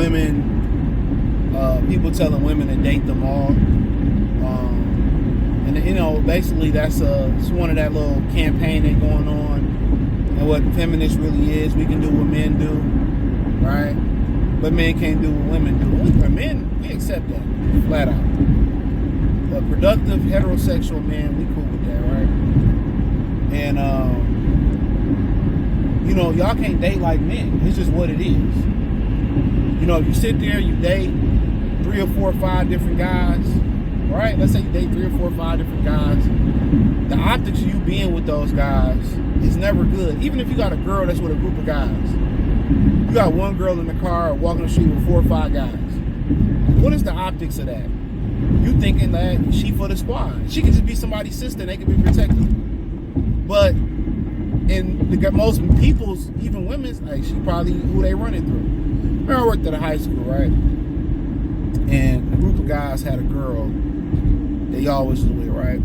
women, people telling women to date them all. And basically that's it's one of that little campaign that's going on. And what feminist really is, we can do what men do, right? But men can't do what women do. Men, we accept that, flat out. But productive, heterosexual men, we cool with that, right? And, y'all can't date like men. It's just what it is. If you sit there, you date 3 or 4 or 5 different guys, right? Let's say you date 3 or 4 or 5 different guys. The optics of you being with those guys is never good. Even if you got a girl that's with a group of guys. You got one girl in the car walking the street with 4 or 5 guys. What is the optics of that? You thinking that she for the squad. She can just be somebody's sister and they can be protected. But in most people's, even women's, like, she probably who they running through. Remember, I worked at a high school, right? And a group of guys had a girl they always was with, right?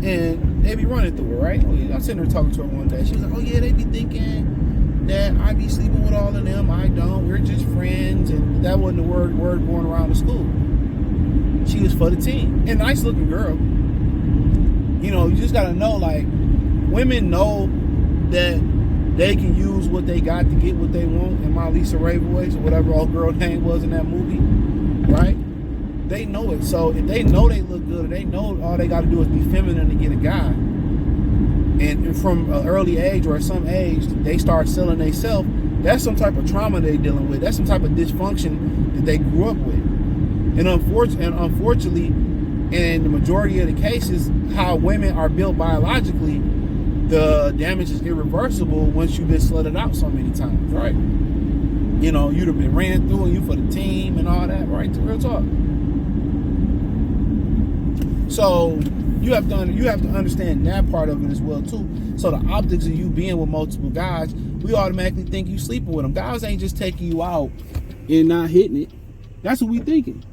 And they be running through her, right? I'm sitting there talking to her one day. She was like, oh yeah, they be thinking that I be sleeping with all of them. I don't. We're just friends. And that wasn't the word going around the school. She was for the team. And nice looking girl. You just got to know, like, women know that they can use what they got to get what they want. In my Lisa Ray voice, or whatever old girl name was in that movie, right? They know it. So if they know they look good, they know all they got to do is be feminine to get a guy. And from an early age or at some age, they start selling themselves. That's some type of trauma they're dealing with. That's some type of dysfunction that they grew up with. And unfortunately, in the majority of the cases, how women are built biologically, the damage is irreversible once you've been slutted out so many times, right? You'd have been ran through and you for the team and all that, right? Real talk. So you have to understand that part of it as well too. So the optics of you being with multiple guys, we automatically think you sleeping with them. Guys ain't just taking you out and not hitting it. That's what we thinking.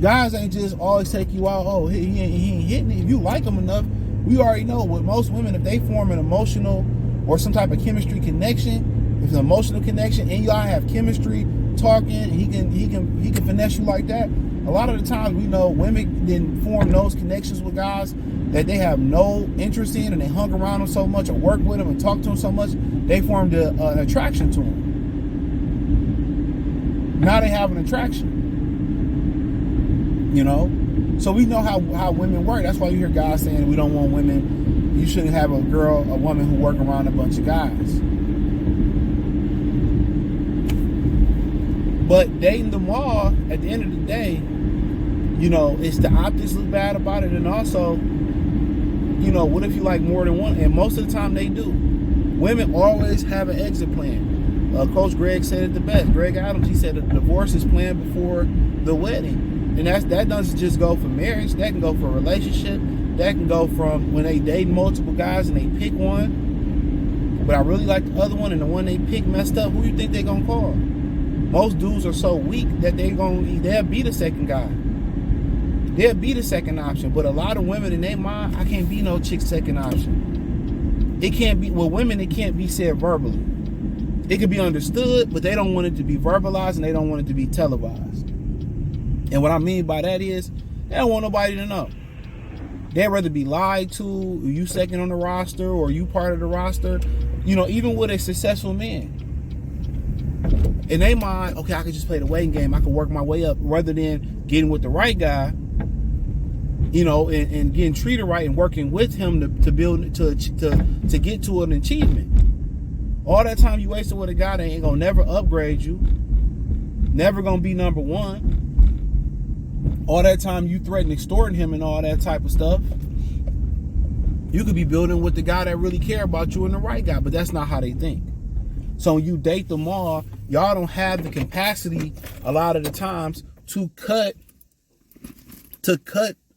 Guys ain't just always take you out. Oh, he ain't hitting it. If you like him enough, we already know with most women, if they form an emotional or some type of chemistry connection, if it's an emotional connection and y'all have chemistry, talking, he can finesse you like that. A lot of the times we know women didn't form those connections with guys that they have no interest in, and they hung around them so much or worked with them and talked to them so much, they formed an attraction to them. Now they have an attraction. So we know how women work. That's why you hear guys saying we don't want women, you shouldn't have a woman who work around a bunch of guys. But dating them all, at the end of the day, it's the optics look bad about it. And also, what if you like more than one? And most of the time they do. Women always have an exit plan. Coach Greg said it the best. Greg Adams, he said the divorce is planned before the wedding. And that doesn't just go for marriage. That can go for a relationship. That can go from when they date multiple guys and they pick one, but I really like the other one, and the one they pick messed up. Who you think they're gonna call? Most dudes are so weak that they'll be the second guy. They'll be the second option. But a lot of women in their mind, I can't be no chick's second option. It can't be, well, women, it can't be said verbally. It can be understood, but they don't want it to be verbalized and they don't want it to be televised. And what I mean by that is, they don't want nobody to know. They'd rather be lied to, you second on the roster, or you part of the roster. Even with a successful man. In their mind, okay, I could just play the waiting game. I could work my way up rather than getting with the right guy, and getting treated right and working with him to build, to get to an achievement. All that time you wasted with a guy that ain't gonna never upgrade you, never gonna be number one. All that time you threaten extorting him and all that type of stuff. You could be building with the guy that really care about you and the right guy, but that's not how they think. So when you date them all, y'all don't have the capacity a lot of the times to cut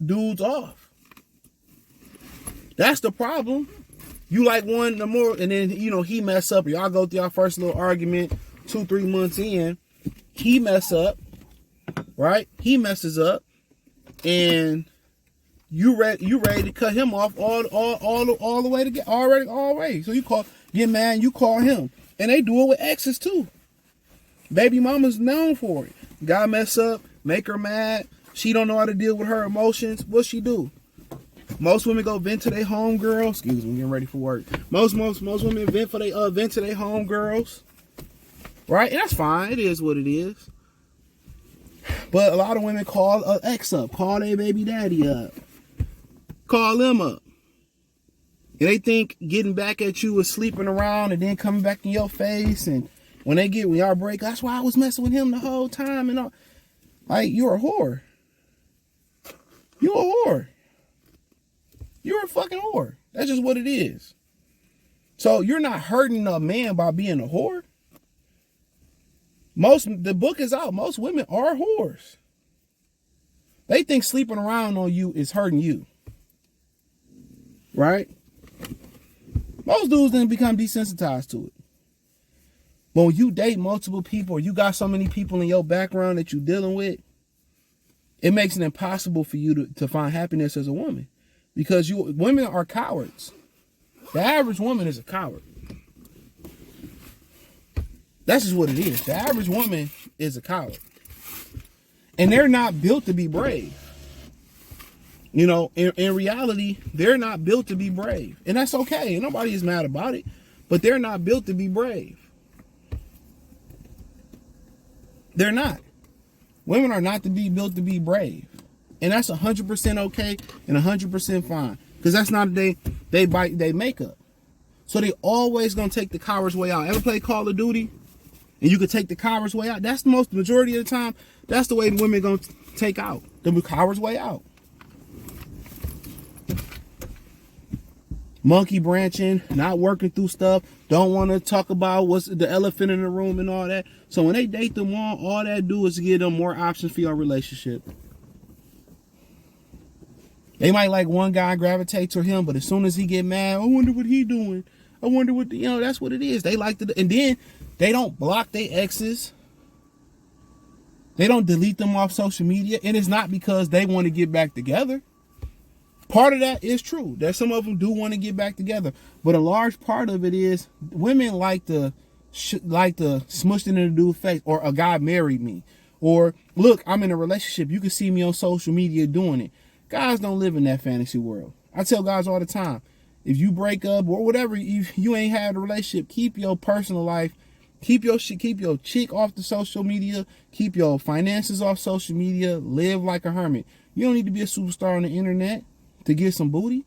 dudes off. That's the problem. You like one the more, and then he mess up. Y'all go through your first little argument, 2-3 months in, he mess up, right? He messes up, and you ready to cut him off all the way to get already. So you get mad, you call him, and they do it with exes too. Baby mama's known for it. Guy mess up, make her mad. She don't know how to deal with her emotions. What she do? Most women go vent to their homegirls. Excuse me, getting ready for work. Most women vent to their homegirls. Right? And that's fine. It is what it is. But a lot of women call an ex up, call their baby daddy up, call them up. And they think getting back at you is sleeping around and then coming back in your face. And when y'all break, that's why I was messing with him the whole time and all. Like, you're a whore. You're a whore. You're a fucking whore. That's just what it is. So you're not hurting a man by being a whore. The book is out. Most women are whores. They think sleeping around on you is hurting you. Right? Most dudes then become desensitized to it. But when you date multiple people or you got so many people in your background that you're dealing with, it makes it impossible for you to find happiness as a woman. Because women are cowards. The average woman is a coward. That's just what it is. The average woman is a coward. And they're not built to be brave. You know, in reality, they're not built to be brave. And that's okay. And nobody is mad about it. But they're not built to be brave. They're not. Women are not built to be brave. And that's 100% okay and 100% fine. Because that's not they makeup. So they always going to take the coward's way out. Ever play Call of Duty? And you could take the coward's way out. That's the majority of the time. That's the way the women going to take out. The coward's way out. Monkey branching, not working through stuff, don't want to talk about what's the elephant in the room and all that. So when they date them all that do is give them more options for your relationship. They might like one guy, gravitate to him, but as soon as he get mad, I wonder what he doing. I wonder what, that's what it is. They like to, and then they don't block their exes. They don't delete them off social media. And it's not because they want to get back together. Part of that is true. That some of them do want to get back together. But a large part of it is women like to smush it in a dude's face. Or a guy married me. Or, look, I'm in a relationship. You can see me on social media doing it. Guys don't live in that fantasy world. I tell guys all the time, if you break up or whatever, you ain't had a relationship, keep your personal life, keep your chick off the social media, keep your finances off social media, live like a hermit. You don't need to be a superstar on the internet to get some booty.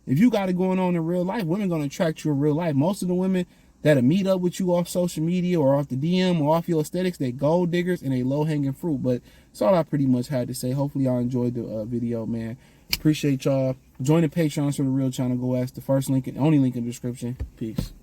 If you got it going on in real life, women going to attract you in real life. Most of the women that'll meet up with you off social media or off the DM or off your aesthetics, they gold diggers and they low-hanging fruit. But that's all I pretty much had to say. Hopefully y'all enjoyed the video, man. Appreciate y'all. Join the Patreon for the real channel. Go ask the first link and only link in the description. Peace.